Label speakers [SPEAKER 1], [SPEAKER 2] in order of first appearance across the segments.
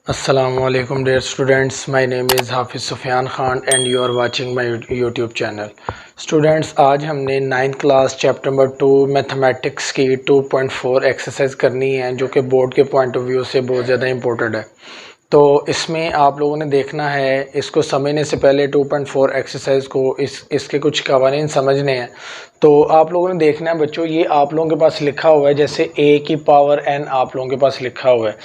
[SPEAKER 1] Assalamualaikum dear students, my name is Hafiz Sufiyan Khan and you are watching my YouTube channel. Students, आज हमने 9th class chapter number 2 mathematics की 2.4 exercise करनी है जो कि बोर्ड के पॉइंट ऑफ व्यू से बहुत ज़्यादा इंपॉर्टेंट है। तो इसमें आप लोगों ने देखना है, इसको समझने से पहले 2.4 एक्सरसाइज को इसके कुछ कवानीन समझने हैं। तो आप लोगों ने देखना है बच्चों, ये आप लोगों के पास लिखा हुआ है जैसे a की पावर n आप लोगों के पास लिखा हुआ है।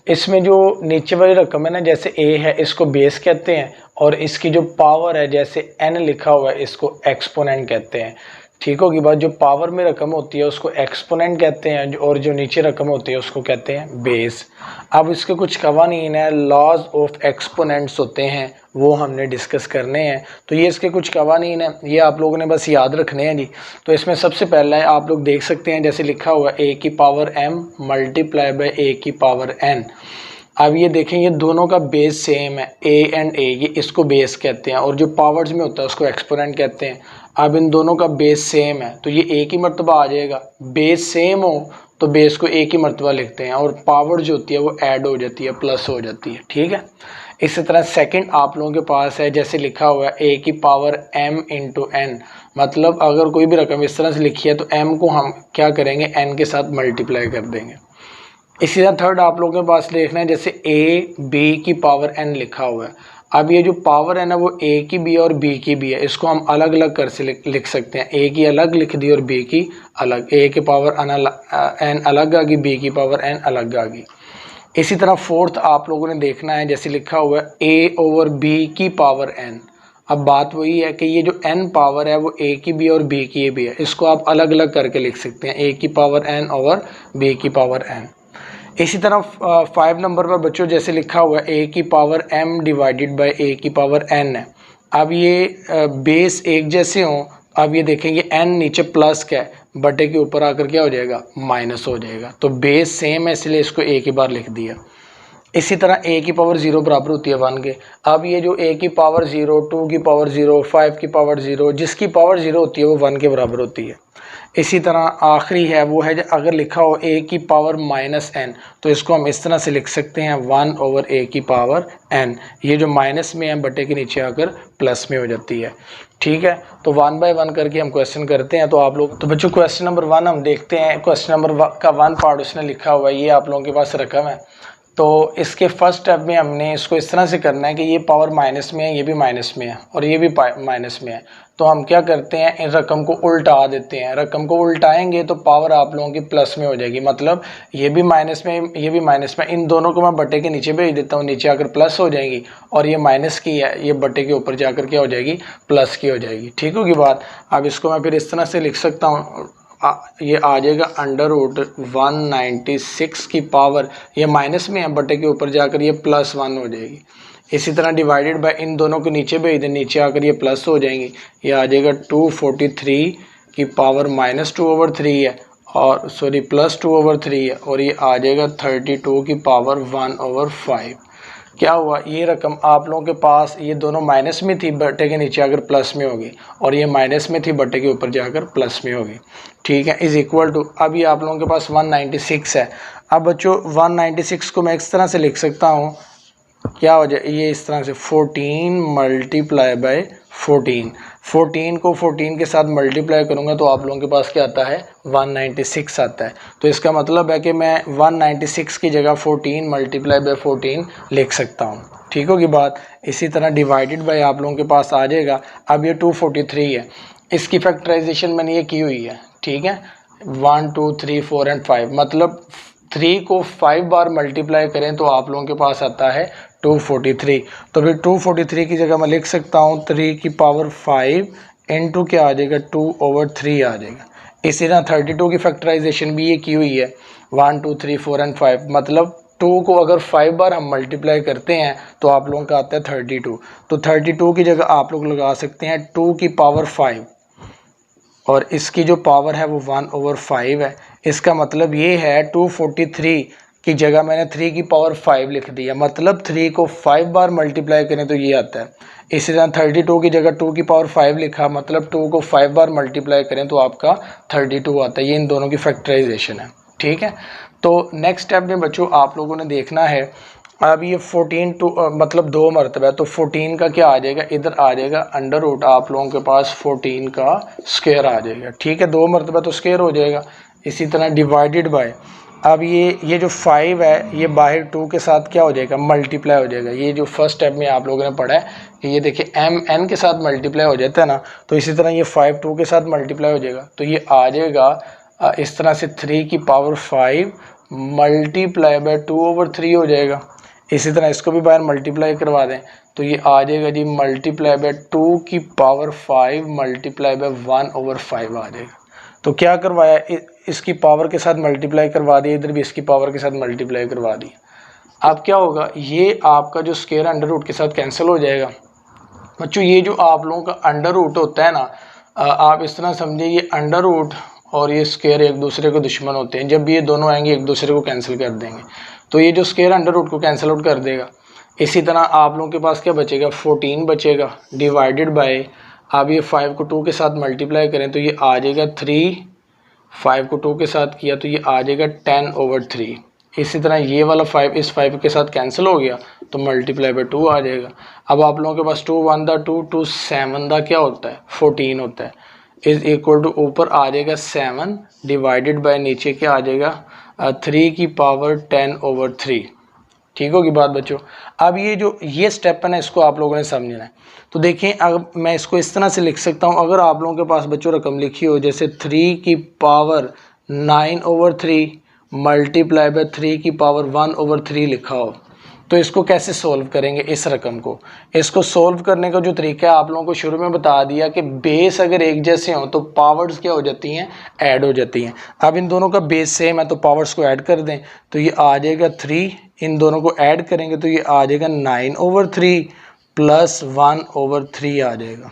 [SPEAKER 1] इसमें जो नीचे वाली रकम है ना, जैसे a है इसको बेस कहते हैं, और इसकी जो पावर है जैसे n लिखा हुआ है इसको एक्सपोनेंट कहते हैं। ठीक होगी बात। जो पावर में रकम होती है उसको एक्सपोनेंट कहते हैं और जो नीचे रकम होती है उसको कहते हैं बेस। अब इसके कुछ कवानीन है, लॉज ऑफ एक्सपोनेंट्स होते हैं, वो हमने डिस्कस करने हैं। तो ये इसके कुछ कवानीन है, ये आप लोगों ने बस याद रखने हैं जी। तो इसमें सबसे पहला है, आप लोग देख सकते हैं जैसे लिखा हुआ है a की power m multiply by a की पावर n। अब ये देखें, ये दोनों का बेस सेम है, a एंड a, ये इसको बेस कहते हैं, और जो पावर्स में होता है उसको एक्सपोनेंट कहते हैं। अब इन दोनों का बेस सेम है तो ये a की मर्तबा आ जाएगा। बेस सेम हो तो बेस को a की मर्तबा लिखते हैं, और पावर जो होती है वो ऐड हो जाती है, प्लस हो जाती है। ठीक है। इसी तरह सेकंड आप लोगों के पास है जैसे लिखा हुआ है a की पावर m इंटू n। मतलब अगर कोई भी रकम इस तरह से लिखी है तो m को हम क्या करेंगे, n के साथ मल्टीप्लाई कर देंगे। इसी तरह थर्ड आप लोगों के पास देखना है जैसे a b की पावर n लिखा हुआ है। अब ये जो पावर है ना वो a की भी है और b की भी है, इसको हम अलग अलग कर से लिख सकते हैं। a की अलग लिख दी और b की अलग, a की पावर n अलग आ गई, b की पावर n अलग आ गई। इसी तरह फोर्थ आप लोगों ने देखना है जैसे लिखा हुआ है a ओवर b की पावर n। अब बात वही है कि ये जो n पावर है वो a की भी और b की भी है, इसको आप अलग अलग करके लिख सकते हैं, a की पावर n ओवर b की पावर n। इसी तरह 5 नंबर पर बच्चों जैसे लिखा हुआ है a की power m divided by a की पावर n है। अब ये बेस एक जैसे हों, अब ये देखेंगे n नीचे प्लस का है, बटे के ऊपर आकर क्या हो जाएगा, माइनस हो जाएगा। तो बेस सेम है इसलिए इसको a की बार लिख दिया। इसी तरह a की पावर 0 बराबर होती है 1 के। अब ये जो a की पावर 0, 2 की पावर 0, 5 की पावर 0, जिसकी पावर 0 होती है वो 1 के बराबर होती है। इसी तरह आखिरी है वो है अगर लिखा हो a की पावर माइनस n, तो इसको हम इस तरह से लिख सकते हैं 1 ओवर a की पावर n। ये जो माइनस में है बटे के नीचे आकर प्लस में हो जाती है। ठीक है। तो 1 बाय 1 करके हम क्वेश्चन करते हैं। तो आप लोग, तो बच्चों क्वेश्चन नंबर 1 हम देखते हैं। क्वेश्चन नंबर का 1 पार्ट उसने लिखा हुआ है, ये आप लोगों के पास रकम है। तो इसके फर्स्ट स्टेप में हमने इसको इस तरह से करना है कि ये पावर माइनस में है, ये भी माइनस में है और ये भी माइनस में है। तो हम क्या करते हैं, इन रकम को उल्टा देते हैं। रकम को उल्टाएंगे तो पावर आप लोगों की प्लस में हो जाएगी। मतलब ये भी माइनस में, ये भी माइनस में, इन दोनों को मैं बटे के नीचे भेज देता हूँ, नीचे आकर प्लस हो जाएगी। और ये माइनस की है, ये बटे के ऊपर जाकर क्या हो जाएगी, प्लस की हो जाएगी। ठीक होगी बात। अब इसको मैं फिर इस तरह से लिख सकता हूँ, ये आ जाएगा अंडर रूट 196 की पावर, ये माइनस में है, बटे के ऊपर जाकर ये प्लस 1 हो जाएगी। इसी तरह डिवाइडेड बाय, इन दोनों को नीचे भेज दें, नीचे आकर ये प्लस हो जाएंगी। ये आ जाएगा 243 की पावर माइनस 2 ओवर 3 है, और सॉरी प्लस 2 ओवर 3 है, और ये आ जाएगा 32 की पावर 1 ओवर 5। क्या हुआ, ये रकम आप लोगों के पास ये दोनों माइनस में थी, बटे के नीचे आकर प्लस में होगी, और ये माइनस में थी, बटे के ऊपर जाकर प्लस में होगी। ठीक है। इज इक्वल टू, अब ये आप लोगों के पास 196 है। अब बच्चों 196 को मैं इस तरह से लिख सकता हूँ, क्या हो जाए, ये इस तरह से 14 मल्टीप्लाई बाय 14 को 14 के साथ मल्टीप्लाई करूंगा तो आप लोगों के पास क्या आता है, 196 आता है। तो इसका मतलब है कि मैं 196 की जगह 14 मल्टीप्लाई बाय 14 लिख सकता हूँ। ठीक होगी बात। इसी तरह डिवाइडेड बाय आप लोगों के पास आ जाएगा। अब ये 243 है, इसकी फैक्टराइजेशन मैंने ये की हुई है। ठीक है। 1 2 3 4 एंड 5, मतलब 3 को 5 बार मल्टीप्लाई करें तो आप लोगों के पास आता है 243। तो फिर 243 की जगह मैं लिख सकता हूँ 3 की पावर 5 इंटू क्या आ जाएगा, 2 ओवर 3 आ जाएगा। इसी तरह 32 की फैक्टराइजेशन भी ये की हुई है, 1 2 3 4 एंड 5, मतलब 2 को अगर 5 बार हम मल्टीप्लाई करते हैं तो आप लोगों का आता है 32। तो 32 की जगह आप लोग लगा सकते हैं 2 की पावर 5, और इसकी जो पावर है वो 1 ओवर 5 है। इसका मतलब ये है 243 की जगह मैंने 3 की पावर 5 लिख दिया, मतलब 3 को 5 बार मल्टीप्लाई करें तो ये आता है। इसी तरह 32 की जगह 2 की पावर 5 लिखा, मतलब 2 को 5 बार मल्टीप्लाई करें तो आपका 32 आता है। ये इन दोनों की फैक्टराइजेशन है। ठीक है। तो नेक्स्ट स्टेप में बच्चों आप लोगों ने देखना है अब ये 14 टू मतलब 2 मरतबा है, तो 14 का क्या आ जाएगा, इधर आ जाएगा अंडर रूट आप लोगों के पास 14 का स्क्वायर आ जाएगा। ठीक है, 2 मरतबा तो स्क्वायर हो जाएगा। इसी तरह डिवाइडेड बाय, अब ये जो 5 है ये बाहर 2 के साथ क्या हो जाएगा, मल्टीप्लाई हो जाएगा। ये जो फर्स्ट स्टेप में आप लोगों ने पढ़ा है कि ये देखिए m n के साथ मल्टीप्लाई हो जाता है ना, तो इसी तरह ये 5 2 के साथ मल्टीप्लाई हो जाएगा। तो ये आ जाएगा इस तरह से 3 की पावर 5 मल्टीप्लाई बाय 2/3 हो जाएगा। इसी तरह इसको भी बाहर मल्टीप्लाई करवा दें तो ये आ जाएगा जी मल्टीप्लाई बाय 2 की पावर 5 मल्टीप्लाई बाय 1/5 आ जाएगा। तो क्या करवाया, इसकी पावर के साथ मल्टीप्लाई करवा दिया, इधर भी इसकी पावर के साथ मल्टीप्लाई करवा दिया। अब क्या होगा, ये आपका जो स्क्वायर अंडर रूट के साथ कैंसिल हो जाएगा। बच्चों ये जो आप लोगों का अंडर रूट होता है ना, आप इस तरह समझिए ये अंडर रूट और ये स्क्वायर एक दूसरे को दुश्मन होते हैं। जब भी ये दोनों आएंगे एक दूसरे को कैंसिल कर देंगे, तो ये जो स्क्वायर अंडर रूट को कैंसिल आउट कर देगा। इसी तरह आप लोगों के पास क्या बचेगा, 14 बचेगा डिवाइडेड बाय, आप ये 5 को 2 के साथ मल्टीप्लाई करें तो ये आ जाएगा 3, 5 को 2 के साथ किया तो ये आ जाएगा 10/3। इसी तरह ये वाला 5 इस 5 के साथ कैंसिल हो गया तो मल्टीप्लाई बाय 2 आ जाएगा। अब आप लोगों के पास 2 1 दा 2 2 7 दा क्या होता है, 14 होता है, इज इक्वल टू ऊपर आ जाएगा 7 डिवाइडेड बाय नीचे क्या आ जाएगा 3 की पावर 10/3। ठीक होगी बात बच्चों। अब ये स्टेप है ना, इसको आप लोगों ने समझना है। तो देखिए अगर मैं इसको इस तरह से लिख सकता हूँ, अगर आप लोगों के पास बच्चों रकम लिखी हो जैसे 3 की पावर 9/3 मल्टीप्लाई बाय 3 की पावर 1/3 लिखा हो, तो इसको कैसे सोल्व करेंगे इस रकम को। इसको सोल्व करने का जो तरीका है आप लोगों को शुरू में बता दिया कि बेस अगर एक जैसे हो तो पावर्स क्या हो जाती हैं, ऐड हो जाती हैं। अब इन दोनों का बेस सेम है तो पावर्स को ऐड कर दें तो ये आ जाएगा 3, इन दोनों को ऐड करेंगे तो ये आ जाएगा 9/3 प्लस 1/3 आ जाएगा।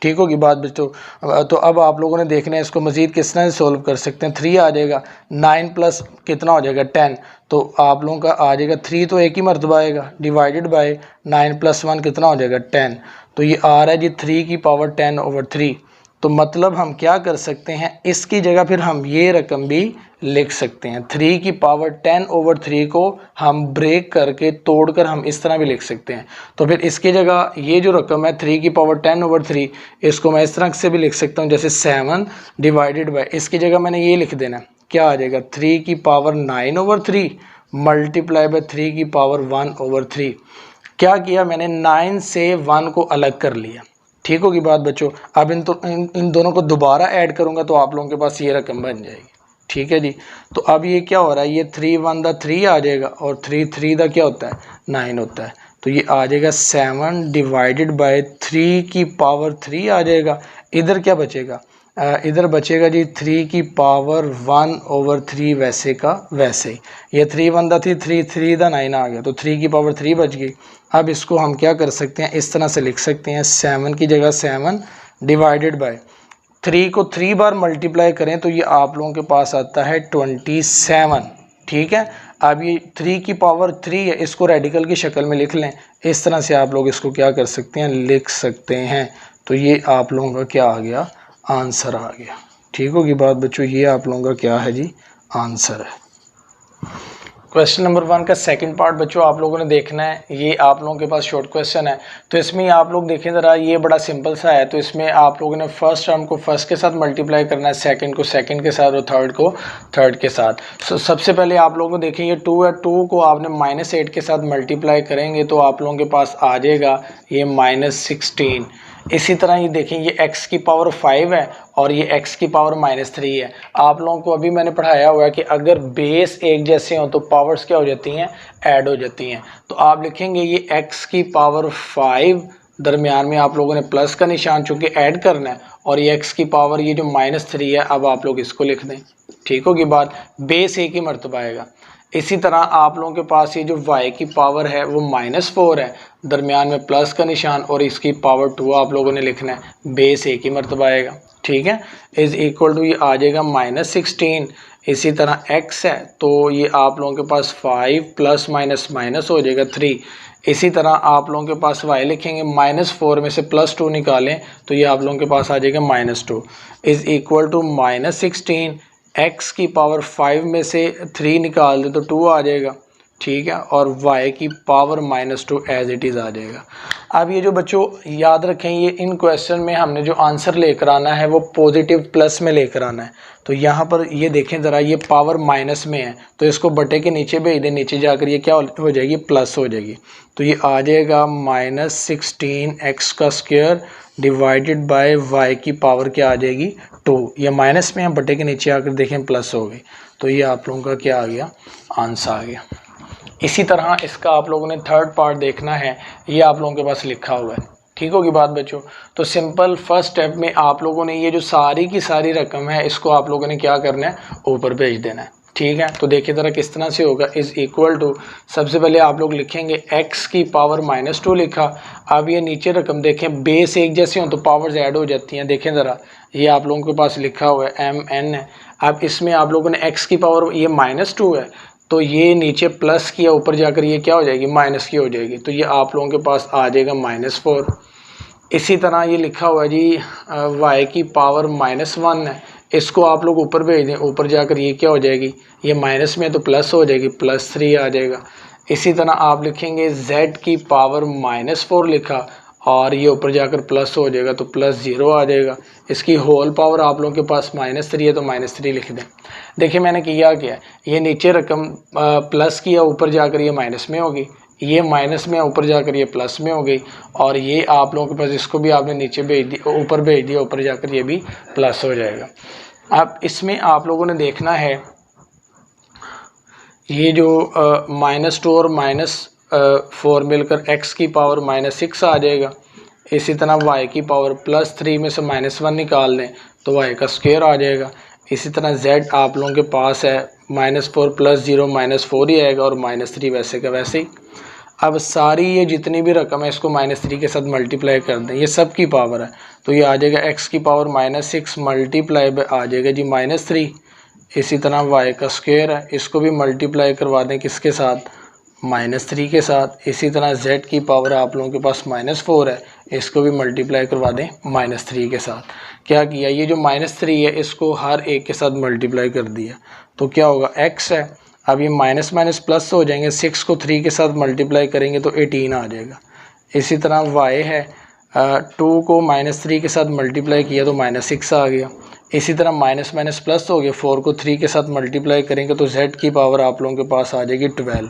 [SPEAKER 1] ठीक होगी बात बच्चों। तो अब आप लोगों ने देखना है इसको मज़ीद किस तरह से सोल्व कर सकते हैं। 3 आ जाएगा, 9 प्लस कितना हो जाएगा 10, तो आप लोगों का आ जाएगा 3 तो एक ही मरतबा आएगा डिवाइडेड बाय 9 + 1 कितना हो जाएगा 10, तो ये आ रहा है जी 3 की पावर 10/3। तो मतलब हम क्या कर सकते हैं, इसकी जगह फिर हम ये रकम भी लिख सकते हैं। 3 की पावर 10/3 को हम ब्रेक करके तोड़कर हम इस तरह भी लिख सकते हैं। तो फिर इसकी जगह ये जो रकम है 3 की पावर 10/3, इसको मैं इस तरह से भी लिख सकता हूँ जैसे 7 डिवाइडेड बाय, इसकी जगह मैंने ये लिख देना, क्या आ जाएगा 3 की पावर 9/3 मल्टीप्लाई बाय 3 की पावर 1/3। क्या किया मैंने, 9 से 1 को अलग कर लिया। ठीक होगी बात बच्चों। अब इन दोनों को दोबारा ऐड करूंगा तो आप लोगों के पास ये रकम बन जाएगी। ठीक है जी। तो अब ये क्या हो रहा है, ये 3 1 दा 3 आ जाएगा और 3 3 दा क्या होता है 9 होता है, तो ये आ जाएगा 7 डिवाइडेड बाय 3 की पावर 3 आ जाएगा। इधर क्या बचेगा, इधर बचेगा जी 3 की पावर 1/3 वैसे का वैसे ही। ये 3 1 दा 3 3 3 दा 9 आ गया तो 3 की पावर 3 बच गई। अब इसको हम क्या कर सकते हैं, इस तरह से लिख सकते हैं 7 की जगह 7 डिवाइडेड बाय 3 को 3 बार मल्टीप्लाई करें तो ये आप लोगों के पास आता है 27। ठीक है। अब ये 3 की पावर 3 है, इसको रेडिकल की शक्ल में लिख लें। इस तरह से आप लोग इसको क्या कर सकते हैं, लिख सकते हैं। तो ये आप लोगों का क्या आ गया, आंसर आ गया। ठीक होगी बात बच्चों, ये आप लोगों का क्या है जी, आंसर है। क्वेश्चन नंबर 1 का सेकंड पार्ट बच्चों आप लोगों ने देखना है। ये आप लोगों के पास शॉर्ट क्वेश्चन है, तो इसमें आप लोग देखें ज़रा, ये बड़ा सिंपल सा है। तो इसमें आप लोगों ने फर्स्ट टर्म को फर्स्ट के साथ मल्टीप्लाई करना है, सेकंड को सेकंड के साथ और थर्ड को थर्ड के साथ। सबसे पहले आप लोगों को देखें ये 2 है, 2 को आपने -8 के साथ मल्टीप्लाई करेंगे तो आप लोगों के पास आ जाएगा ये -16। इसी तरह ये देखें ये x की पावर 5 है और ये x की पावर -3 है। आप लोगों को अभी मैंने पढ़ाया हुआ है कि अगर बेस एक जैसे हो तो पावर्स क्या हो जाती हैं, ऐड हो जाती हैं। तो आप लिखेंगे ये x की पावर 5, दरमियान में आप लोगों ने प्लस का निशान चूँकि ऐड करना है, और ये x की पावर ये जो -3 है, अब आप लोग इसको लिख दें। ठीक होगी बात, बेस एक ही मरतबा आएगा। इसी तरह आप लोगों के पास ये जो y की पावर है वो -4 है, दरमियान में प्लस का निशान, और इसकी पावर 2 आप लोगों ने लिखना है, बेस एक ही मरतबा आएगा। ठीक है, इज इक्वल टू ये आ जाएगा -16। इसी तरह x है तो ये आप लोगों के पास 5 प्लस माइनस माइनस हो जाएगा 3। इसी तरह आप लोगों के पास y लिखेंगे, -4 में से +2 निकालें तो ये आप लोगों के पास आ जाएगा -2 इज इक्वल टू -16। x की पावर 5 में से 3 निकाल दे तो 2 आ जाएगा, ठीक है, और y की पावर -2 एज इट इज़ आ जाएगा। अब ये जो बच्चों याद रखें, ये इन क्वेश्चन में हमने जो आंसर लेकर आना है वो पॉजिटिव प्लस में लेकर आना है। तो यहाँ पर ये देखें ज़रा, ये पावर माइनस में है तो इसको बटे के नीचे भेज दें, नीचे जाकर ये क्या हो जाएगी, प्लस हो जाएगी। तो ये आ जाएगा -16x का स्क्वायर डिवाइडेड बाय y की पावर क्या आ जाएगी 2। ये माइनस में है, बटे के नीचे आकर देखें प्लस हो गई। तो ये आप लोगों का क्या आ गया, आंसर आ गया। इसी तरह इसका आप लोगों ने थर्ड पार्ट देखना है, ये आप लोगों के पास लिखा हुआ है। ठीक होगी बात बच्चों। तो सिंपल फर्स्ट स्टेप में आप लोगों ने ये जो सारी की सारी रकम है इसको आप लोगों ने क्या करना है, ऊपर भेज देना है। ठीक है, तो देखिए ज़रा किस तरह से होगा। इज़ इक्वल टू, सबसे पहले आप लोग लिखेंगे x की पावर -2 लिखा। अब ये नीचे रकम देखें, बेस एक जैसे हो तो पावर्स ऐड हो जाती हैं। देखें ज़रा, ये आप लोगों के पास लिखा हुआ है mn है। अब इसमें आप लोगों ने x की पावर, ये -2 है तो ये नीचे प्लस किया, ऊपर जाकर ये क्या हो जाएगी, माइनस की हो जाएगी। तो ये आप लोगों के पास आ जाएगा -4। इसी तरह ये लिखा हुआ है जी y की पावर -1 है, इसको आप लोग ऊपर भेज दें, ऊपर जाकर ये क्या हो जाएगी, ये माइनस में तो प्लस हो जाएगी, +3 आ जाएगा। इसी तरह आप लिखेंगे z की पावर -4 लिखा और ये ऊपर जाकर प्लस हो जाएगा तो +0 आ जाएगा। इसकी होल पावर आप लोगों के पास -3 है तो -3 लिख दें। देखिए मैंने किया क्या, ये नीचे रकम प्लस किया, ऊपर जाकर ये माइनस में होगी, ये माइनस में ऊपर जाकर ये प्लस में हो गई, और ये आप लोगों के पास इसको भी आपने नीचे भेज दिया, ऊपर भेज दिया, ऊपर जाकर ये भी प्लस हो जाएगा। अब इसमें आप लोगों ने देखना है ये जो -2 और -4 मिलकर x की पावर -6 आ जाएगा। इसी तरह y की पावर +3 में से -1 निकाल लें तो y का स्क्वायर आ जाएगा। इसी तरह z आप लोगों के पास है -4 + 0 -4 ही आएगा, और -3 वैसे का वैसे ही। अब सारी ये जितनी भी रकम है इसको -3 के साथ मल्टीप्लाई कर दें, ये सब की पावर है तो ये आ जाएगा x की पावर -6 मल्टीप्लाई बाय आ जाएगा जी -3। इसी तरह y का स्क्वायर है, इसको भी मल्टीप्लाई करवा दें किसके साथ, -3 के साथ। इसी तरह z की पावर आप लोगों के पास -4 है, इसको भी मल्टीप्लाई करवा दें -3 के साथ। क्या किया, ये जो -3 है इसको हर एक के साथ मल्टीप्लाई कर दिया तो क्या होगा, x है। अब ये माइनस माइनस प्लस हो जाएंगे, 6 को 3 के साथ मल्टीप्लाई करेंगे तो 18 आ जाएगा। इसी तरह y है, 2 को -3 के साथ मल्टीप्लाई किया तो -6 आ गया। इसी तरह माइनस माइनस प्लस हो गया, 4 को 3 के साथ मल्टीप्लाई करेंगे तो z की पावर आप लोगों के पास आ जाएगी 12।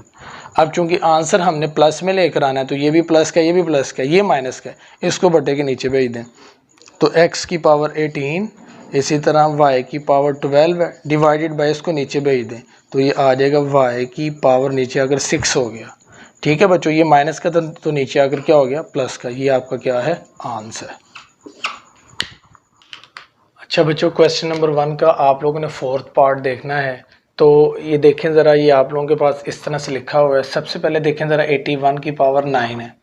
[SPEAKER 1] अब चूंकि आंसर हमने प्लस में लेकर आना है तो ये भी प्लस का, ये भी प्लस का, ये माइनस का, इसको बटे के नीचे भेज दें तो x की पावर 18, इसी तरह y की पावर 12 है, डिवाइडेड बाय इसको नीचे भेज दें तो ये आ जाएगा y की पावर नीचे आकर 6 हो गया। ठीक है बच्चों, ये माइनस का तो नीचे आकर क्या हो गया, प्लस का। ये आपका क्या है, आंसर। अच्छा बच्चों, क्वेश्चन नंबर 1 का आप लोगों ने फोर्थ पार्ट देखना है। तो ये देखें ज़रा, ये आप लोगों के पास इस तरह से लिखा हुआ है। सबसे पहले देखें ज़रा, 81 की पावर 9 है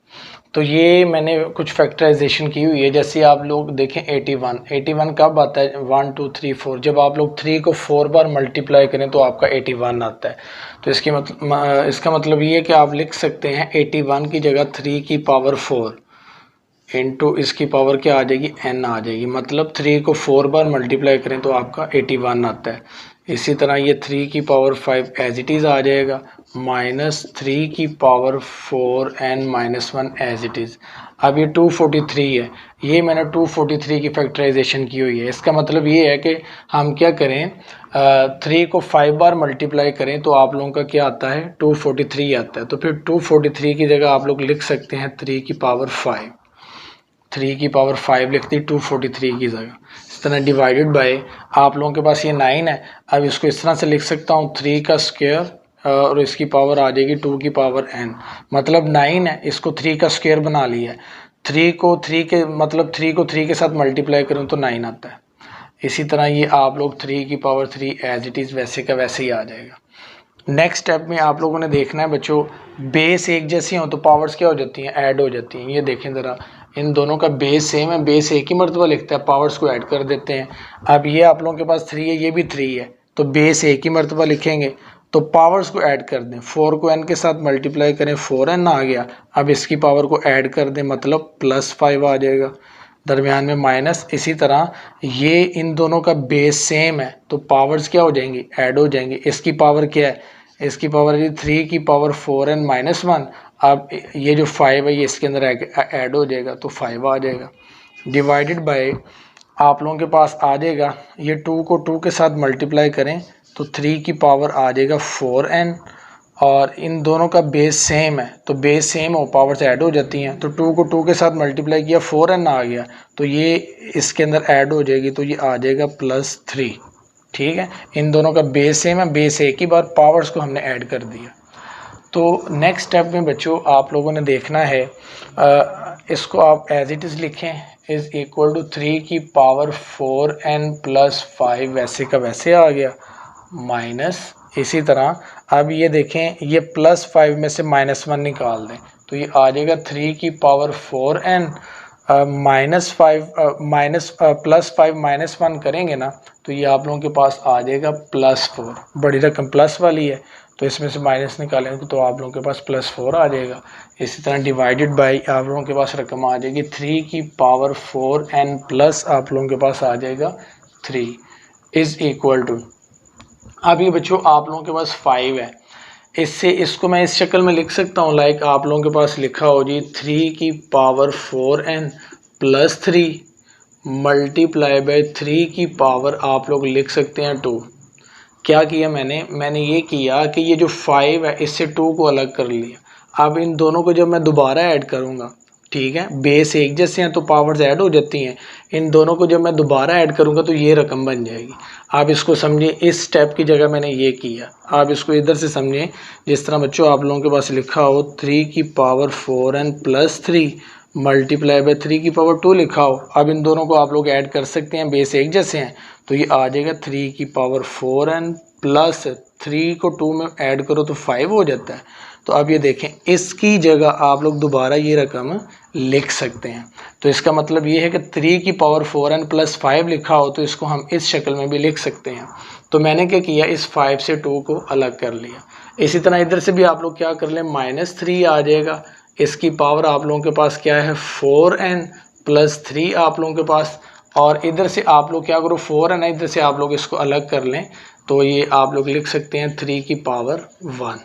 [SPEAKER 1] तो ये मैंने कुछ फैक्टराइजेशन की हुई है। जैसे आप लोग देखें 81 कब आता है, 1 2 3 4, जब आप लोग 3 को 4 बार मल्टीप्लाई करें तो आपका 81 आता है। तो इसका मतलब ये है कि आप लिख सकते हैं 81 की जगह 3 की पावर 4 इंटू इसकी पावर क्या आ जाएगी, n आ जाएगी। मतलब 3 को 4 बार मल्टीप्लाई करें तो आपका 81 आता है। इसी तरह ये 3 की पावर 5 एज इट इज़ आ जाएगा, -3 की power 4n - 1 as it is. अब ये 243 है, ये मैंने 243 की फैक्टराइजेशन की हुई है। इसका मतलब ये है कि हम क्या करें, 3 को 5 बार मल्टीप्लाई करें तो आप लोगों का क्या आता है, 243 आता है। तो फिर 243 की जगह आप लोग लिख सकते हैं 3 की पावर 5, 3 की पावर 5 लिखती 243 की जगह। इस तरह डिवाइडेड बाय, आप लोगों के पास ये 9 है, अब इसको इस तरह से लिख सकता हूँ 3 का स्क्वायर और इसकी पावर आ जाएगी 2 की पावर n, मतलब 9 है, इसको 3 का स्क्वायर बना लिया है। 3 को 3 के साथ मल्टीप्लाई करूँ तो 9 आता है। इसी तरह ये आप लोग 3 की पावर 3 एज इट इज़ वैसे का वैसे ही आ जाएगा। नेक्स्ट स्टेप में आप लोगों ने देखना है बच्चों, बेस एक जैसी हो तो पावर्स क्या हो जाती हैं, ऐड हो जाती हैं। ये देखें ज़रा, इन दोनों का बेस सेम है, बेस एक ही मरतबा लिखता है, पावर्स को ऐड कर देते हैं। अब ये आप लोगों के पास 3 है, ये भी 3 है, तो बेस एक ही मरतबा लिखेंगे तो पावर्स को ऐड कर दें। 4 को n के साथ मल्टीप्लाई करें, 4n आ गया। अब इसकी पावर को ऐड कर दें, मतलब +5 आ जाएगा, दरमियान में माइनस। इसी तरह ये इन दोनों का बेस सेम है तो पावर्स क्या हो जाएंगी, ऐड हो जाएंगी। इसकी पावर क्या है, इसकी पावर है जी 3 की पावर 4n-1। अब ये जो 5 है ये इसके अंदर ऐड हो जाएगा तो 5 आ जाएगा, डिवाइडेड बाय आप लोगों के पास आ जाएगा, ये 2 को 2 के साथ मल्टीप्लाई करें तो 3 की पावर आ जाएगा 4n, और इन दोनों का बेस सेम है तो बेस सेम हो पावर्स ऐड हो जाती हैं, तो 2 को 2 के साथ मल्टीप्लाई किया 4n आ गया, तो ये इसके अंदर ऐड हो जाएगी तो ये आ जाएगा +3। ठीक है, इन दोनों का बेस सेम है, बेस एक ही बार, पावर्स को हमने ऐड कर दिया। तो नेक्स्ट स्टेप में बच्चों आप लोगों ने देखना है, इसको आप एज इट इज़ लिखें, इज़ इक्वल टू 3 की पावर 4n+5 वैसे का वैसे आ गया, माइनस इसी तरह अब ये देखें ये +5 में से -1 निकाल दें तो ये आ जाएगा 3 की पावर 4n +5 करेंगे ना तो ये आप लोगों के पास आ जाएगा +4। बड़ी रकम प्लस वाली है तो इसमें से माइनस निकालेंगे तो आप लोगों के पास +4 आ जाएगा। इसी तरह डिवाइडेड बाय आप लोगों के पास रकम आ जाएगी 3 की पावर 4n प्लस आप लोगों के पास आ जाएगा 3 इज़ इक्वल टू, अब ये बच्चों आप लोगों के पास 5 है, इससे इसको मैं इस शक्ल में लिख सकता हूँ, लाइक आप लोगों के पास लिखा हो जी 3 की पावर 4n + 3 मल्टीप्लाई बाय 3 की पावर आप लोग लिख सकते हैं 2। क्या किया मैंने ये किया कि ये जो 5 है इससे 2 को अलग कर लिया। अब इन दोनों को जब मैं दोबारा ऐड करूँगा, ठीक है, बेस एक जैसे हैं तो पावर्स ऐड हो जाती हैं, इन दोनों को जब मैं दोबारा ऐड करूँगा तो ये रकम बन जाएगी। आप इसको समझिए, इस स्टेप की जगह मैंने ये किया, आप इसको इधर से समझें जिस तरह बच्चों आप लोगों के पास लिखा हो 3 की पावर 4n + 3 मल्टीप्लाई बाय 3 की पावर 2 लिखा हो। अब इन दोनों को आप लोग ऐड कर सकते हैं, बेस एक जैसे हैं तो ये आ जाएगा 3 की पावर 4n + 3 को 2 में ऐड करो तो 5 हो जाता है। तो अब ये देखें इसकी जगह आप लोग दोबारा ये रकम लिख सकते हैं, तो इसका मतलब ये है कि 3 की पावर 4n + 5 लिखा हो तो इसको हम इस शक्ल में भी लिख सकते हैं। तो मैंने क्या किया, इस 5 से 2 को अलग कर लिया। इसी तरह इधर से भी आप लोग क्या कर लें, -3 आ जाएगा, इसकी पावर आप लोगों के पास क्या है 4n + 3 आप लोगों के पास, और इधर से आप लोग क्या करो 4n है, इधर से आप लोग इसको अलग कर लें तो ये आप लोग लिख सकते हैं 3 की पावर 1।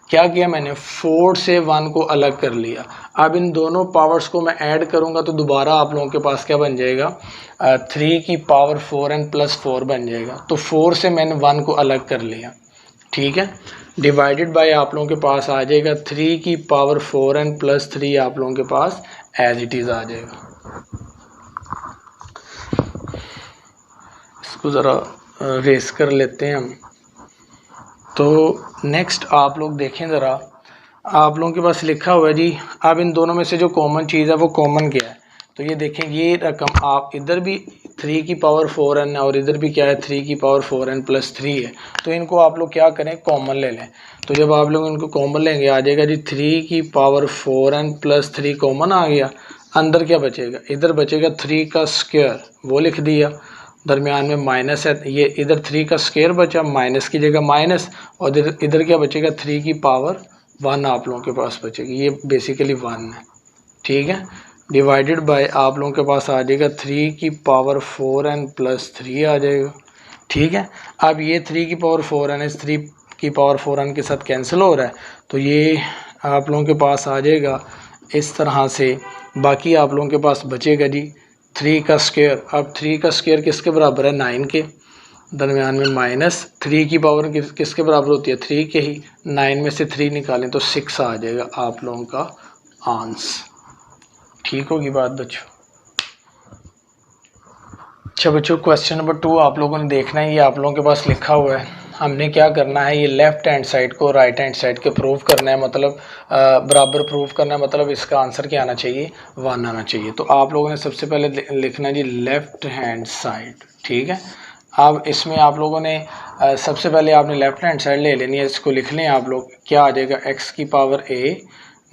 [SPEAKER 1] क्या किया मैंने, 4 से 1 को अलग कर लिया। अब इन दोनों पावर्स को मैं ऐड करूंगा तो दोबारा आप लोगों के पास क्या बन जाएगा, 3 की पावर 4n + 4 बन जाएगा। तो 4 से मैंने 1 को अलग कर लिया, ठीक है, डिवाइडेड बाय आप लोगों के पास आ जाएगा 3 की पावर 4n + 3 आप लोगों के पास एज इट इज़ आ जाएगा। इसको ज़रा रेस कर लेते हैं हम। तो नेक्स्ट आप लोग देखें ज़रा, आप लोगों के पास लिखा हुआ है जी, अब इन दोनों में से जो कॉमन चीज़ है वो कॉमन क्या है, तो ये देखें ये रकम आप इधर भी 3 की पावर 4n है और इधर भी क्या है 3 की पावर 4n + 3 है, तो इनको आप लोग क्या करें कॉमन ले लें। तो जब आप लोग इनको कॉमन लेंगे आ जाएगा जी 3 की पावर 4n + 3 कॉमन आ गया, अंदर क्या बचेगा, इधर बचेगा 3 का स्क्वायर, वो लिख दिया, दरमियान में माइनस है, ये इधर 3 का स्क्वायर बचा, माइनस की जगह माइनस, और इधर क्या बचेगा 3 की पावर 1 आप लोगों के पास बचेगी, ये बेसिकली 1 है, ठीक है, डिवाइडेड बाय आप लोगों के पास आ जाएगा 3 की पावर 4n + 3 आ जाएगा, ठीक है। अब ये 3 की पावर 4n इस 3 की पावर 4n के साथ कैंसिल हो रहा है तो ये आप लोगों के पास आ जाएगा इस तरह से। बाकी आप लोगों के पास बचेगा जी 3 का स्क्वायर। अब 3 का स्क्वायर किसके बराबर है, 9 के, दरमियान में माइनस 3 की पावर किसके बराबर होती है 3 के ही, 9 में से 3 निकालें तो 6 आ जाएगा आप लोगों का आंसर। ठीक होगी बात बच्चों। अच्छा बच्चों, क्वेश्चन नंबर 2 आप लोगों ने देखना है, ये आप लोगों के पास लिखा हुआ है। हमने क्या करना है, ये लेफ़्ट हैंड साइड को राइट हैंड साइड के प्रूव करना है, मतलब बराबर प्रूव करना है, मतलब इसका आंसर क्या आना चाहिए 1 आना चाहिए। तो आप लोगों ने सबसे पहले लिखना है जी लेफ़्ट हैंड साइड, ठीक है। अब इसमें आप लोगों ने सबसे पहले आपने लेफ़्ट हैंड साइड ले लेनी है, इसको लिख लें आप लोग, क्या आ जाएगा x की power a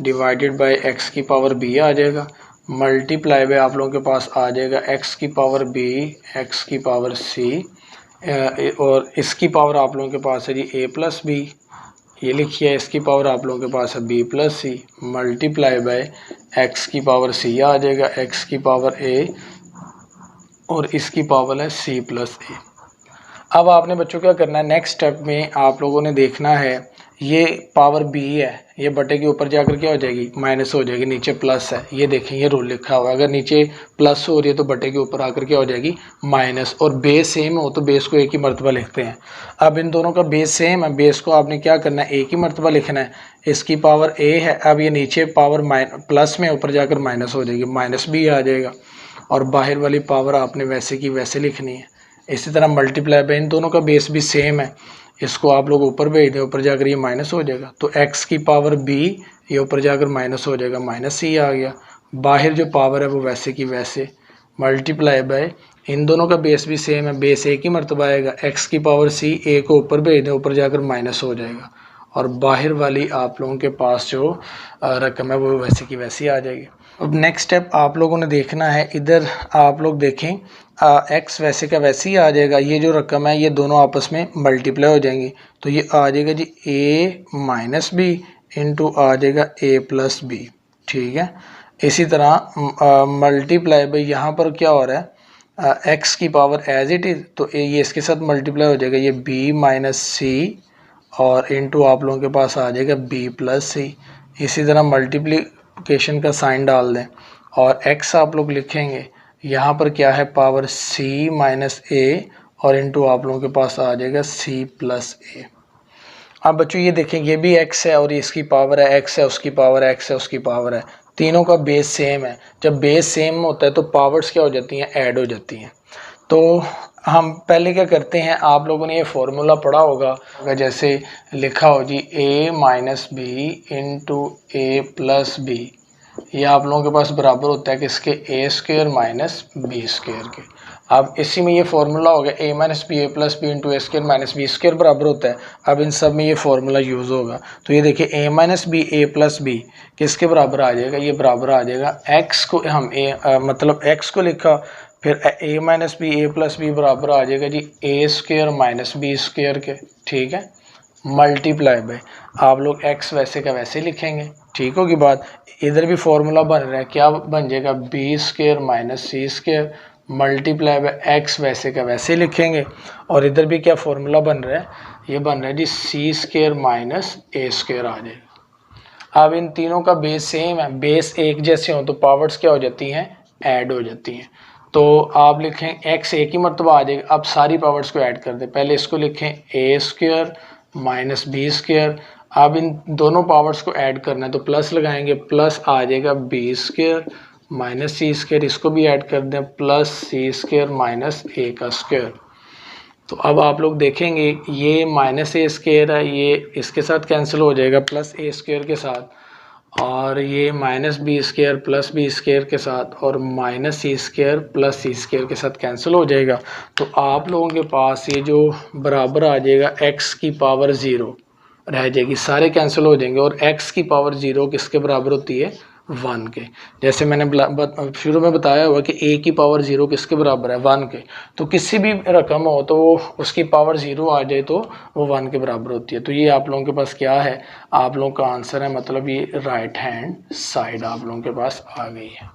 [SPEAKER 1] divided by x की पावर b आ जाएगा, मल्टीप्लाई बाय आप लोगों के पास आ जाएगा x की पावर b x की पावर c, और इसकी पावर आप लोगों के पास है जी a + b, ये लिखिए, इसकी पावर आप लोगों के पास है b + c, multiply by x की पावर c आ जाएगा, x की पावर a और इसकी पावर है c + a। अब आपने बच्चों क्या करना है, नेक्स्ट स्टेप में आप लोगों ने देखना है ये पावर b है, ये बटे के ऊपर जाकर क्या हो जाएगी, माइनस हो जाएगी, नीचे प्लस है, ये देखें ये रूल लिखा हुआ है, अगर नीचे प्लस हो रही है तो बटे के ऊपर आकर क्या हो जाएगी, माइनस, और बेस सेम हो तो बेस को एक ही मरतबा लिखते हैं। अब इन दोनों का बेस सेम है, बेस को आपने क्या करना है, एक ही मरतबा लिखना है, इसकी पावर a है, अब ये नीचे पावर प्लस में ऊपर जाकर माइनस हो जाएगी, माइनस b आ जाएगा, और बाहर वाली पावर आपने वैसे की वैसे लिखनी है। इसी तरह मल्टीप्लाई बाय, इन दोनों का बेस भी सेम है, इसको आप लोग ऊपर भेज दें, ऊपर जाकर ये माइनस हो जाएगा, तो x की पावर b, ये ऊपर जाकर माइनस हो जाएगा, माइनस c आ गया, बाहर जो पावर है वो वैसे की वैसे, मल्टीप्लाई बाय, इन दोनों का बेस भी सेम है, बेस एक ही मरतबा आएगा, x की पावर c, a को ऊपर भेज दें, ऊपर जाकर माइनस हो जाएगा, और बाहर वाली आप लोगों के पास जो रकम है वो वैसे की वैसी आ जाएगी। अब नेक्स्ट स्टेप आप लोगों ने देखना है, इधर आप लोग देखें x वैसे का वैसे ही आ जाएगा, ये जो रकम है ये दोनों आपस में मल्टीप्लाई हो जाएंगी, तो ये आ जाएगा जी a माइनस बी इंटू आ जाएगा a प्लस बी, ठीक है। इसी तरह मल्टीप्लाई बाई, यहाँ पर क्या हो रहा है, x की पावर एज इट इज़, तो ये इसके साथ मल्टीप्लाई हो जाएगा, ये b माइनस सी, और इनटू आप लोगों के पास आ जाएगा b प्लस सी। इसी तरह मल्टीप्लिकेशन का साइन डाल दें, और x आप लोग लिखेंगे, यहाँ पर क्या है, पावर c माइनस a, और इनटू आप लोगों के पास आ जाएगा c प्लस a। अब बच्चों ये देखें, ये भी x है और ये इसकी पावर है, x है उसकी पावर है, x है उसकी पावर है, तीनों का बेस सेम है। जब बेस सेम होता है तो पावर्स क्या हो जाती हैं, ऐड हो जाती हैं। तो हम पहले क्या करते हैं, आप लोगों ने ये फॉर्मूला पढ़ा होगा, जैसे लिखा हो जी a minus b into a plus b, ये आप लोगों के पास बराबर होता है किसके, a square minus b square के। अब इसी में ये फार्मूला हो गया, a minus b a plus b into a square minus b square बराबर होता है। अब इन सब में ये फार्मूला यूज़ होगा, तो ये देखिए ए minus b a plus B किसके बराबर आ जाएगा, ये बराबर आ जाएगा एक्स को, हम मतलब एक्स को लिखा, फिर ए minus b a plus B बराबर आ जाएगा जी ए स्क्वायर माइनस बी स्क्वायर के, ठीक है। मल्टीप्लाई बाय, आप लोग x वैसे का वैसे लिखेंगे, ठीक होगी बात। इधर भी फॉर्मूला बन रहा है, क्या बन जाएगा, b square minus c square, multiply by x वैसे का वैसे लिखेंगे, और इधर भी क्या फॉर्मूला बन रहा है, ये बन रहा है जी सी स्क्वायर माइनस ए स्क्वायर आ जाएगा। अब इन तीनों का बेस सेम है, बेस एक जैसे हो तो पावर्स क्या हो जाती हैं, ऐड हो जाती हैं। तो आप लिखें x एक ही मरतबा आ जाएगा। अब सारी पावर्स को ऐड कर दें, पहले इसको लिखें ए स्क्वायर माइनस बी स्क्वायर, अब इन दोनों पावर्स को ऐड करना है तो प्लस लगाएंगे, प्लस आ जाएगा b square minus c square, इसको भी ऐड कर दें, प्लस सी स्क्वायर माइनस ए का स्क्वायर। तो अब आप लोग देखेंगे ये माइनस ए स्क्वायर है, ये इसके साथ कैंसिल हो जाएगा प्लस ए स्क्वायर के साथ, और ये minus b square plus b square के साथ, और minus c square plus c square के साथ कैंसिल हो जाएगा। तो आप लोगों के पास ये जो बराबर आ जाएगा x की पावर 0 रह जाएगी, सारे कैंसिल हो जाएंगे, और x की पावर 0 किसके बराबर होती है, 1 के। जैसे मैंने शुरू में बताया हुआ कि a की पावर 0 किसके बराबर है, 1 के। तो किसी भी रकम हो तो वो उसकी पावर 0 आ जाए तो वो 1 के बराबर होती है। तो ये आप लोगों के पास क्या है, आप लोगों का आंसर है, मतलब ये राइट हैंड साइड आप लोगों के पास आ गई है।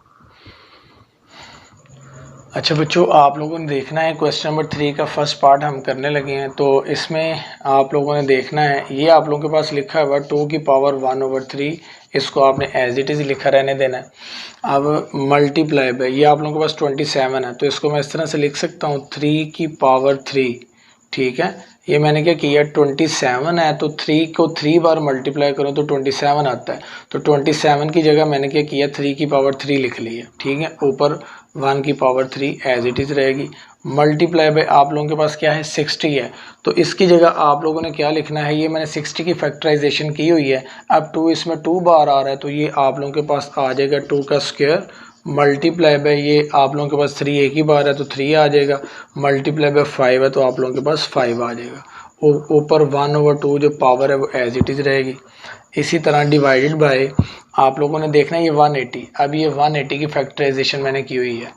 [SPEAKER 1] अच्छा बच्चों, आप लोगों ने देखना है क्वेश्चन नंबर 3 का फर्स्ट पार्ट हम करने लगे हैं। तो इसमें आप लोगों ने देखना है, ये आप लोगों के पास लिखा हुआ 2 की पावर 1/3, इसको आपने एज इट इज़ लिखा रहने देना है। अब मल्टीप्लाई बाय, ये आप लोगों के पास 27 है, तो इसको मैं इस तरह से लिख सकता हूँ 3 की पावर 3, ठीक है। ये मैंने क्या किया, 27 है तो 3 को 3 बार मल्टीप्लाई करो तो 27 आता है, तो 27 की जगह मैंने क्या किया, 3 की पावर 3 लिख लिया, ठीक है। ऊपर 1 की पावर 3 एज इट इज़ रहेगी। मल्टीप्लाई बाय आप लोगों के पास क्या है, 60 है, तो इसकी जगह आप लोगों ने क्या लिखना है, ये मैंने 60 की फैक्टराइजेशन की हुई है। अब 2 इसमें 2 बार आ रहा है, तो ये आप लोगों के पास आ जाएगा 2 का स्क्वायर। मल्टीप्लाई बाय ये आप लोगों के पास 3 एक ही बार है तो 3 आ जाएगा, मल्टीप्लाई बाय 5 है तो आप लोगों के पास 5 आ जाएगा। ऊपर 1/2 जो पावर है वो एज इट इज़ रहेगी। इसी तरह डिवाइडेड बाय आप लोगों ने देखना है ये 180, अब ये 180 की फैक्टराइजेशन मैंने की हुई है,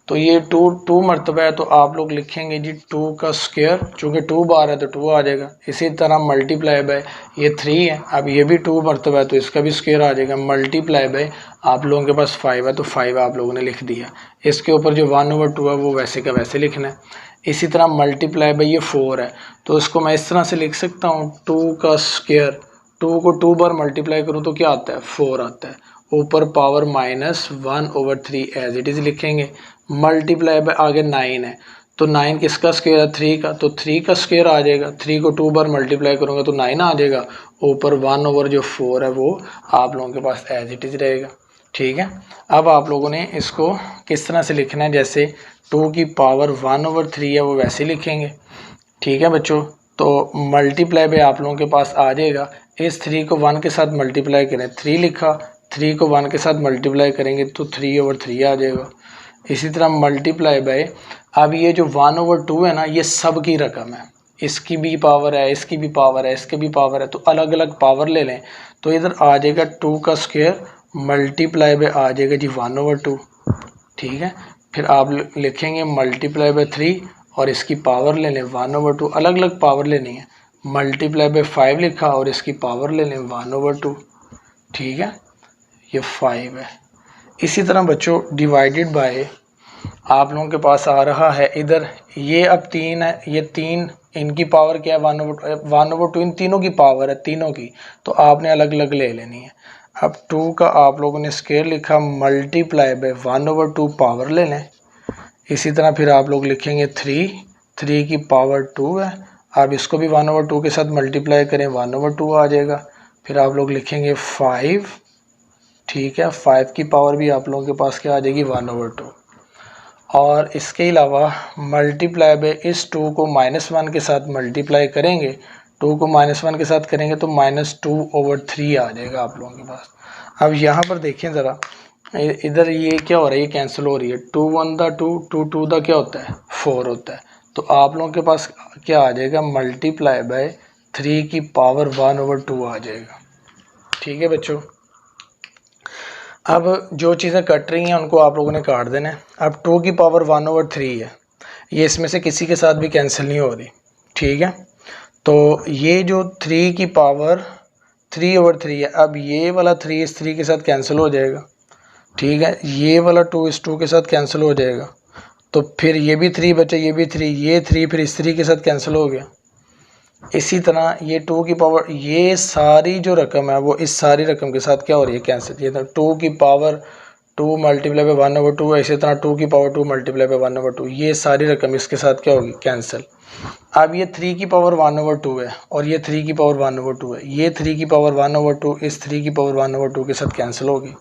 [SPEAKER 1] तो ये टू मरतबा है, तो आप लोग लिखेंगे जी 2 का स्क्वायर, चूँकि 2 बार है तो 2 आ जाएगा। इसी तरह मल्टीप्लाई बाय ये 3 है, अब ये भी 2 मरतबा है तो इसका भी स्क्वायर आ जाएगा। मल्टीप्लाई बाय आप लोगों के पास 5 है तो 5 आप लोगों ने लिख दिया। इसके ऊपर जो 1/2 है वो वैसे का वैसे लिखना है। इसी तरह मल्टीप्लाई बाय ये 4 है, तो इसको मैं इस तरह से लिख सकता हूँ 2 का स्क्वायर, 2 को 2 बार मल्टीप्लाई करूँ तो क्या आता है 4 आता है, ऊपर पावर -1/3 एज इट इज़ लिखेंगे। मल्टीप्लाई बाय आगे 9 है, तो 9 किसका स्क्वायर है 3 का, तो 3 का स्क्वायर आ जाएगा। 3 को 2 बार मल्टीप्लाई करूँगा तो 9 आ जाएगा, ऊपर 1/4 है वो आप लोगों के पास एज इट इज़ रहेगा। ठीक है, अब आप लोगों ने इसको किस तरह से लिखना है, जैसे 2 की पावर 1/3 है वो वैसे लिखेंगे। ठीक है बच्चों, तो मल्टीप्लाई बाय आप लोगों के पास आ जाएगा, इस 3 को 1 के साथ मल्टीप्लाई करें 3 लिखा, 3 को 1 के साथ मल्टीप्लाई करेंगे तो 3/3 आ जाएगा। इसी तरह मल्टीप्लाई बाय, अब ये जो 1/2 है ना, ये सब की रकम है, इसकी भी पावर है, इसकी भी पावर है, इसकी भी पावर है, तो अलग अलग पावर ले लें तो इधर आ जाएगा 2 का स्क्वायर मल्टीप्लाई बाय आ जाएगा जी 1/2। ठीक है, फिर आप लिखेंगे मल्टीप्लाई बाय 3 और इसकी पावर ले लें 1/2, अलग अलग पावर लेनी है। मल्टीप्लाई बाय 5 लिखा और इसकी पावर ले लें 1/2। ठीक है, ये 5 है। इसी तरह बच्चों डिवाइडेड बाय आप लोगों के पास आ रहा है इधर, ये अब 3 है, ये 3 इनकी पावर क्या है 1/2, इन तीनों की पावर है तीनों की, तो आपने अलग अलग ले लेनी है। अब 2 का आप लोगों ने स्क्वायर लिखा मल्टीप्लाई बाय 1/2 पावर ले लें। इसी तरह फिर आप लोग लिखेंगे 3 की पावर 2 है, अब इसको भी 1/2 के साथ मल्टीप्लाई करें 1/2 आ जाएगा। फिर आप लोग लिखेंगे 5, ठीक है, 5 की पावर भी आप लोगों के पास क्या आ जाएगी 1/2। और इसके अलावा मल्टीप्लाई बाय इस 2 को -1 के साथ मल्टीप्लाई करेंगे, 2 को -1 के साथ करेंगे तो -2/3 आ जाएगा आप लोगों के पास। अब यहाँ पर देखें ज़रा, इधर ये क्या हो रहा है, ये कैंसिल हो रही है, 2 1 दा 2, 2 2 दा क्या होता है 4 होता है, तो आप लोगों के पास क्या आ जाएगा मल्टीप्लाई बाय 3 की पावर 1/2 आ जाएगा। ठीक है बच्चों, अब जो चीज़ें कट रही हैं उनको आप लोगों ने काट देना है। अब 2 की पावर 1/3 है, ये इसमें से किसी के साथ भी कैंसिल नहीं हो रही। ठीक है, तो ये जो 3 की पावर 3/3 है, अब ये वाला 3 इस 3 के साथ कैंसिल हो जाएगा। ठीक है, ये वाला 2 इस 2 के साथ कैंसिल हो जाएगा, तो फिर ये भी 3 बचे, ये भी 3, ये 3 फिर इस 3 के साथ कैंसिल हो गया। इसी तरह ये 2 की पावर, ये सारी जो रकम है वो इस सारी रकम के साथ क्या हो रही है कैंसिल। ये तो 2 की पावर 2 मल्टीप्लाई बाय 1/2 है, इसी तरह 2 की पावर 2 मल्टीप्लाई बाय 1/2, ये सारी रकम इसके साथ क्या होगी कैंसिल। अब ये 3 की पावर 1/2 है और ये 3 की पावर 1/2 है, ये 3 की पावर 1/2 इस 3 की पावर 1/2 के साथ कैंसिल होगी।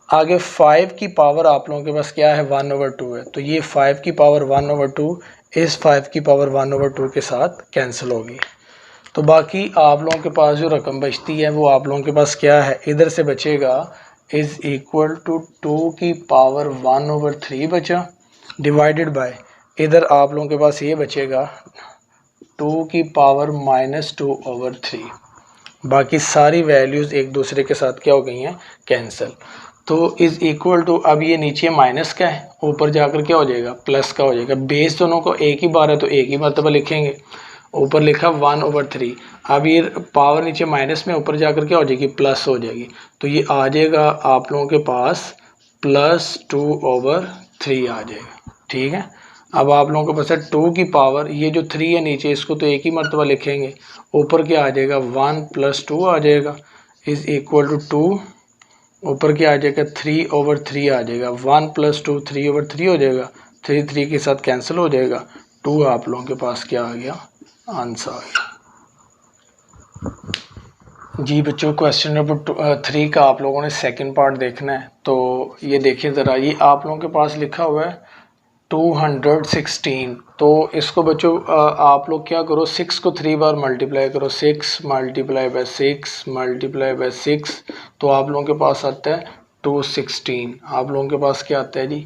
[SPEAKER 1] आगे 5 की पावर आप लोगों के पास क्या है 1/2 है, तो ये 5 की पावर 1/2 इस 5 की पावर 1/2 के साथ कैंसिल होगी। तो बाकी आप लोगों के पास जो रकम बचती है वो आप लोगों के पास क्या है, इधर से बचेगा इज़ इक्वल टू 2 की पावर 1/3 बचा, डिवाइडेड बाय इधर आप लोगों के पास ये बचेगा 2 की पावर -2/3। बाकी सारी वैल्यूज़ एक दूसरे के साथ क्या हो गई हैं कैंसिल। तो इज़ इक्वल टू, अब ये नीचे माइनस का है, ऊपर जाकर क्या हो जाएगा प्लस का हो जाएगा। बेस दोनों को एक ही बार है तो एक ही मरतबा लिखेंगे, ऊपर लिखा 1/3, अब ये पावर नीचे माइनस में, ऊपर जाकर क्या हो जाएगी प्लस हो जाएगी, तो ये आ जाएगा आप लोगों के पास +2/3 आ जाएगा। ठीक है, अब आप लोगों के पास है 2 की पावर, ये जो 3 है नीचे इसको तो एक ही मरतबा लिखेंगे, ऊपर क्या आ जाएगा 1 + 2 आ जाएगा, इज़ इक्वल टू 2, ऊपर क्या आ जाएगा 3/3 आ जाएगा, 1 + 2 3/3 हो जाएगा, 3 3 के साथ कैंसिल हो जाएगा, 2 आप लोगों के पास क्या आ गया आंसर आ गया। जी बच्चों, क्वेश्चन नंबर 3 का आप लोगों ने सेकंड पार्ट देखना है, तो ये देखिए ज़रा, ये आप लोगों के पास लिखा हुआ है 216, तो इसको बच्चों आप लोग क्या करो 6 को 3 बार मल्टीप्लाई करो, 6 मल्टीप्लाई बाय 6 मल्टीप्लाई बाय 6, तो आप लोगों के पास आता है 216। आप लोगों के पास क्या आता है जी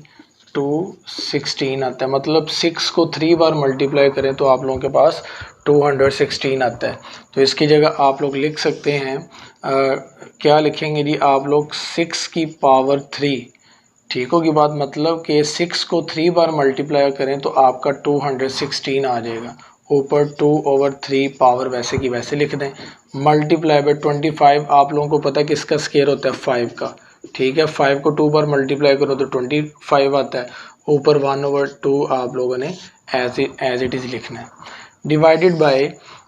[SPEAKER 1] 216 आता है, मतलब 6 को 3 बार मल्टीप्लाई करें तो आप लोगों के पास 216 आता है। तो इसकी जगह आप लोग लिख सकते हैं क्या लिखेंगे जी, आप लोग 6 की पावर 3 ठीक होगी बात। मतलब कि 6 को 3 बार मल्टीप्लाई करें तो आपका 216 आ जाएगा। ऊपर 2/3 पावर वैसे की वैसे लिख दें, मल्टीप्लाई बाय 25। आप लोगों को पता है किसका स्क्वायर होता है 5 का, ठीक है। 5 को 2 बार मल्टीप्लाई करो तो 25 आता है। ऊपर 1/2 आप लोगों ने एज इट इज़ लिखना है। डिवाइडेड बाय,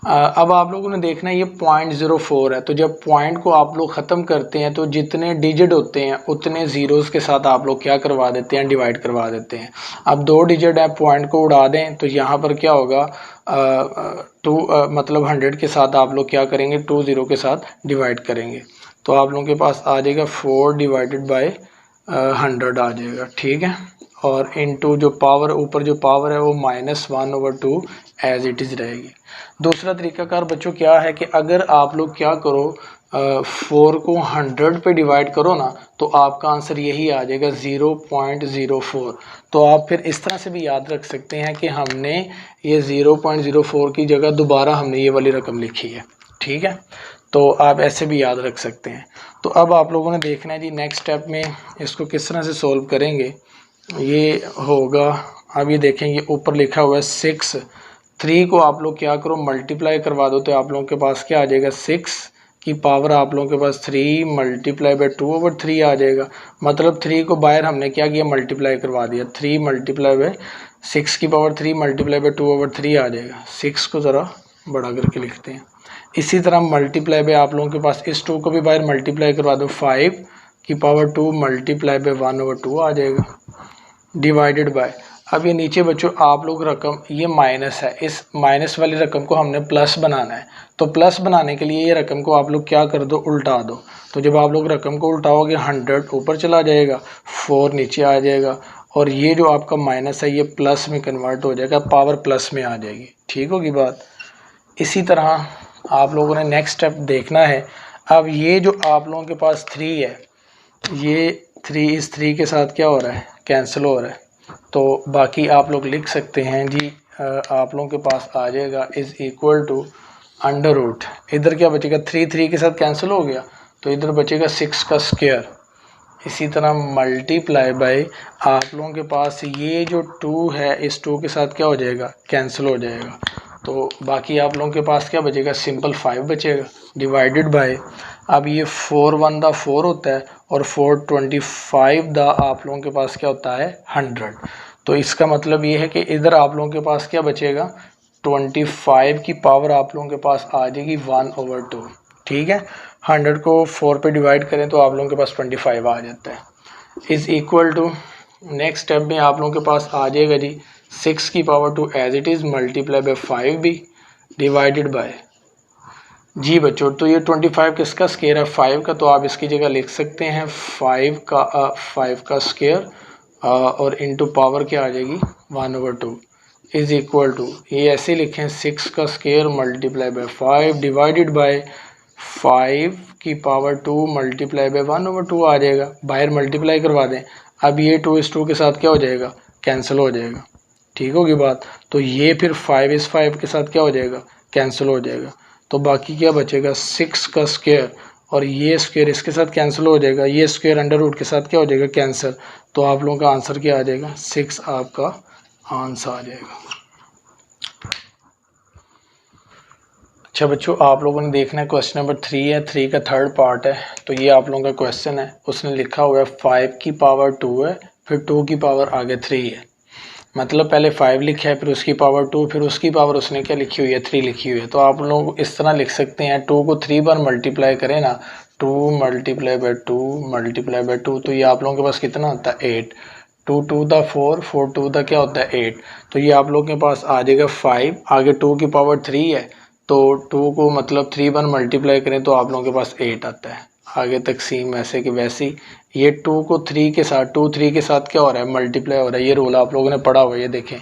[SPEAKER 1] अब आप लोगों ने देखना है ये 0.04 है। तो जब पॉइंट को आप लोग ख़त्म करते हैं तो जितने डिजिट होते हैं उतने ज़ीरोज़ के साथ आप लोग क्या करवा देते हैं, डिवाइड करवा देते हैं। अब 2 डिजिट है, पॉइंट को उड़ा दें तो यहाँ पर क्या होगा, 2 मतलब 100 के साथ आप लोग क्या करेंगे, 2 0 के साथ डिवाइड करेंगे। तो आप लोगों के पास आ जाएगा 4 डिवाइडेड बाय 100 आ जाएगा, ठीक है। और इनटू जो पावर, ऊपर जो पावर है वो -1/2 एज इट इज़ रहेगी। दूसरा तरीकाकार बच्चों क्या है कि अगर आप लोग क्या करो, 4 को 100 पे डिवाइड करो ना तो आपका आंसर यही आ जाएगा 0.04। तो आप फिर इस तरह से भी याद रख सकते हैं कि हमने ये 0.04 की जगह दोबारा हमने ये वाली रकम लिखी है, ठीक है। तो आप ऐसे भी याद रख सकते हैं। तो अब आप लोगों ने देखना है जी नेक्स्ट स्टेप में इसको किस तरह से सोल्व करेंगे। ये होगा, अब ये देखेंगे ऊपर लिखा हुआ है 6, 3 को आप लोग क्या करो मल्टीप्लाई करवा दो तो आप लोगों के पास क्या आ जाएगा, 6 की पावर आप लोगों के पास 3 मल्टीप्लाई बाय 2/3 आ जाएगा। मतलब 3 को बाहर हमने क्या किया, मल्टीप्लाई करवा दिया। 3 मल्टीप्लाई बाय 6 की पावर 3 मल्टीप्लाई बाय 2/3 आ जाएगा। 6 को ज़रा बड़ा करके लिखते हैं। इसी तरह मल्टीप्लाई बाय आप लोगों के पास इस 2 को भी बाहर मल्टीप्लाई करवा दो, 5 की पावर 2 मल्टीप्लाई बाय 1/2 आ जाएगा। डिवाइडेड बाय, अब ये नीचे बच्चों आप लोग रकम, ये माइनस है, इस माइनस वाली रकम को हमने प्लस बनाना है। तो प्लस बनाने के लिए ये रकम को आप लोग क्या कर दो, उल्टा दो। तो जब आप लोग रकम को उल्टाओगे 100 ऊपर चला जाएगा, 4 नीचे आ जाएगा, और ये जो आपका माइनस है ये प्लस में कन्वर्ट हो जाएगा, पावर प्लस में आ जाएगी, ठीक होगी बात। इसी तरह आप लोगों ने नेक्स्ट स्टेप देखना है। अब ये जो आप लोगों के पास 3 है, ये 3 इस 3 के साथ क्या हो रहा है, कैंसिल हो रहा है। तो बाकी आप लोग लिख सकते हैं जी, आप लोगों के पास आ जाएगा is equal to under root, इधर क्या बचेगा, 3 के साथ कैंसिल हो गया तो इधर बचेगा 6 का स्क्वायर। इसी तरह मल्टीप्लाई बाय आप लोगों के पास ये जो 2 है इस 2 के साथ क्या हो जाएगा, कैंसिल हो जाएगा। तो बाकी आप लोगों के पास क्या बचेगा, सिंपल 5 बचेगा। डिवाइडेड बाय, अब ये 4 1 दा 4 होता है और 4 25 दा आप लोगों के पास क्या होता है, 100। तो इसका मतलब ये है कि इधर आप लोगों के पास क्या बचेगा, 25 की पावर आप लोगों के पास आ जाएगी 1/2, ठीक है। 100 को 4 पे डिवाइड करें तो आप लोगों के पास 25 आ जाता है। Is equal to, next step में आप लोगों के पास आ जाएगा जी 6 की power 2 as it is multiply by 5 भी, डिवाइडेड बाय जी बच्चों। तो ये 25 किसका स्क्वायर है, 5 का। तो आप इसकी जगह लिख सकते हैं 5 का स्क्वायर और इनटू पावर क्या आ जाएगी 1/2 इज़ इक्वल टू, ये ऐसे लिखें 6 का square multiply by 5 divided by 5 की पावर 2 मल्टीप्लाई बाय 1/2 आ जाएगा। बाहर मल्टीप्लाई करवा दें, अब ये 2 इस 2 के साथ क्या हो जाएगा, कैंसिल हो जाएगा, ठीक होगी बात। तो ये फिर 5 इस 5 के साथ क्या हो जाएगा, कैंसिल हो जाएगा। तो बाकी क्या बचेगा, 6 का स्क्वायर और ये स्क्वायर इसके साथ कैंसिल हो जाएगा, ये स्क्वायर अंडर रूट के साथ क्या हो जाएगा, कैंसिल। तो आप लोगों का आंसर क्या आ जाएगा, 6 आपका आंसर आ जाएगा। अच्छा बच्चों, आप लोगों ने देखना है क्वेश्चन नंबर 3 है, 3 का थर्ड पार्ट है। तो ये आप लोगों का क्वेश्चन है, उसने लिखा हुआ है 5 की पावर 2 है, फिर 2 की पावर आगे 3 है। मतलब पहले 5 लिखा है, फिर उसकी पावर 2, फिर उसकी पावर उसने क्या लिखी हुई है, 3 लिखी हुई है। तो आप लोग इस तरह लिख सकते हैं, 2 को 3 बार मल्टीप्लाई करें ना, 2 मल्टीप्लाई बाय 2 मल्टीप्लाई बाय 2, तो ये आप लोगों के पास कितना होता है, 8। 2 2 दा 4, 4 2 दा क्या होता है 8। तो ये आप लोगों के पास आ जाएगा 5, आगे 2 की पावर 3 है, तो 2 को मतलब 3 बार मल्टीप्लाई करें तो आप लोगों के पास 8 आता है। आगे तकसीम ऐसे कि वैसी, ये 2 को 3 के साथ, 2 3 के साथ क्या हो रहा है, मल्टीप्लाई हो रहा है। ये रूल आप लोगों ने पढ़ा हुआ है, ये देखें,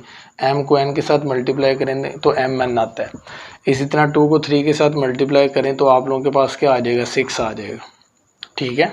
[SPEAKER 1] m को n के साथ मल्टीप्लाई करेंगे तो mn आता है। इसी तरह 2 को 3 के साथ मल्टीप्लाई करें तो आप लोगों के पास क्या आ जाएगा, 6 आ जाएगा, ठीक है।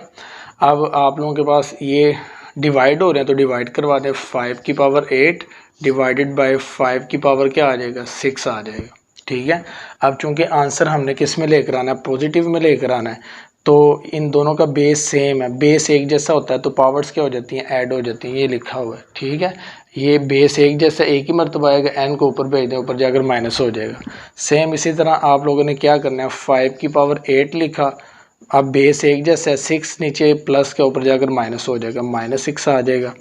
[SPEAKER 1] अब आप लोगों के पास ये डिवाइड हो रहे हैं तो डिवाइड करवा दें, 5 की पावर 8 डिवाइडेड बाय 5 की पावर क्या आ जाएगा, 6 आ जाएगा, ठीक है। अब चूंकि आंसर हमने किस में लेकर आना है, पॉजिटिव में लेकर आना है, तो इन दोनों का बेस सेम है, बेस एक जैसा होता है तो पावर्स क्या हो जाती हैं, ऐड हो जाती हैं। ये लिखा हुआ है, ठीक है। ये बेस एक जैसा एक ही मरतबा आएगा, n को ऊपर भेज दें, ऊपर जाकर माइनस हो जाएगा। सेम इसी तरह आप लोगों ने क्या करना है, 5 की पावर 8 लिखा, अब बेस एक जैसा है, 6 नीचे प्लस के ऊपर जाकर माइनस हो जाएगा, -6 आ जाएगा।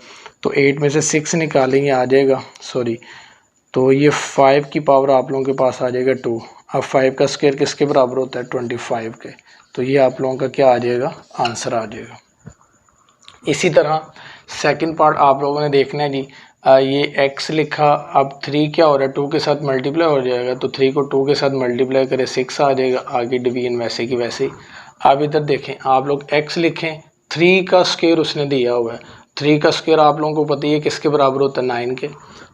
[SPEAKER 1] तो 8 में से 6 निकालेंगे, आ जाएगा, सॉरी, तो ये 5 की पावर आप लोगों के पास आ जाएगा 2। अब 5 का स्क्वायर किसके बराबर होता है, 25 के। तो ये आप लोगों का क्या आ जाएगा, आंसर आ जाएगा। इसी तरह सेकंड पार्ट आप लोगों ने देखना है जी। ये x लिखा, अब 3 क्या हो रहा है, 2 के साथ मल्टीप्लाई हो जाएगा, तो 3 को 2 के साथ मल्टीप्लाई करें 6 आ जाएगा, आगे डिवीजन वैसे की वैसे ही। अब इधर देखें, आप लोग x लिखें, 3 का स्क्वायर उसने दिया हुआ है, 3 का स्क्वायर आप लोगों को पता ही है किसके बराबर होता है, 9 के,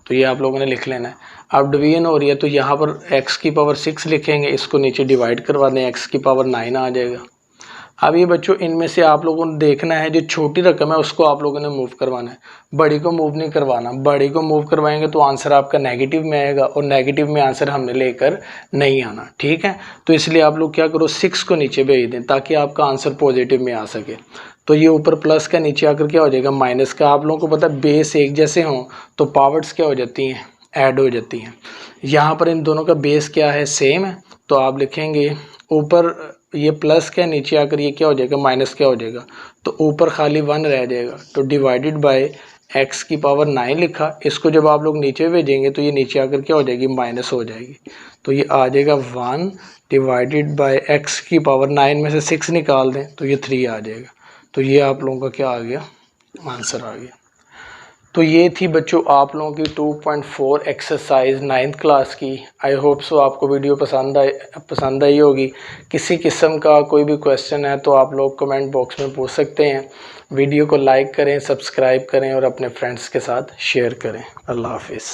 [SPEAKER 1] तो ये आप लोगों ने लिख लेना है। अब डिवीजन हो रही है तो यहाँ पर x की पावर 6 लिखेंगे, इसको नीचे डिवाइड करवा दें, x की पावर 9 आ जाएगा। अब ये बच्चों इनमें से आप लोगों ने देखना है, जो छोटी रकम है उसको आप लोगों ने मूव करवाना है, बड़ी को मूव नहीं करवाना। बड़ी को मूव करवाएंगे तो आंसर आपका नेगेटिव में आएगा, और नेगेटिव में आंसर हमने लेकर नहीं आना, ठीक है। तो इसलिए आप लोग क्या करो, 6 को नीचे भेज दें ताकि आपका आंसर पॉजिटिव में आ सके। तो ये ऊपर प्लस का नीचे आकर क्या हो जाएगा, माइनस का। आप लोगों को पता है बेस एक जैसे हों तो पावर्स क्या हो जाती हैं, ऐड हो जाती हैं। यहाँ पर इन दोनों का बेस क्या है, सेम है, तो आप लिखेंगे ऊपर ये प्लस क्या, नीचे आकर ये क्या हो जाएगा, माइनस क्या हो जाएगा, तो ऊपर खाली 1 रह जाएगा, तो डिवाइडेड बाय x की पावर 9 लिखा। इसको जब आप लोग नीचे भेजेंगे तो ये नीचे आकर क्या हो जाएगी, माइनस हो जाएगी, तो ये आ जाएगा 1 डिवाइडेड बाय x की पावर 9 में से 6 निकाल दें तो ये 3 आ जाएगा। तो ये आप लोगों का क्या आ गया, आंसर आ गया। तो ये थी बच्चों आप लोगों की 2.4 एक्सरसाइज 9th क्लास की। आई होप सो आपको वीडियो पसंद आई होगी। किसी किस्म का कोई भी क्वेश्चन है तो आप लोग कमेंट बॉक्स में पूछ सकते हैं। वीडियो को लाइक करें, सब्सक्राइब करें और अपने फ्रेंड्स के साथ शेयर करें। अल्लाह हाफिज़।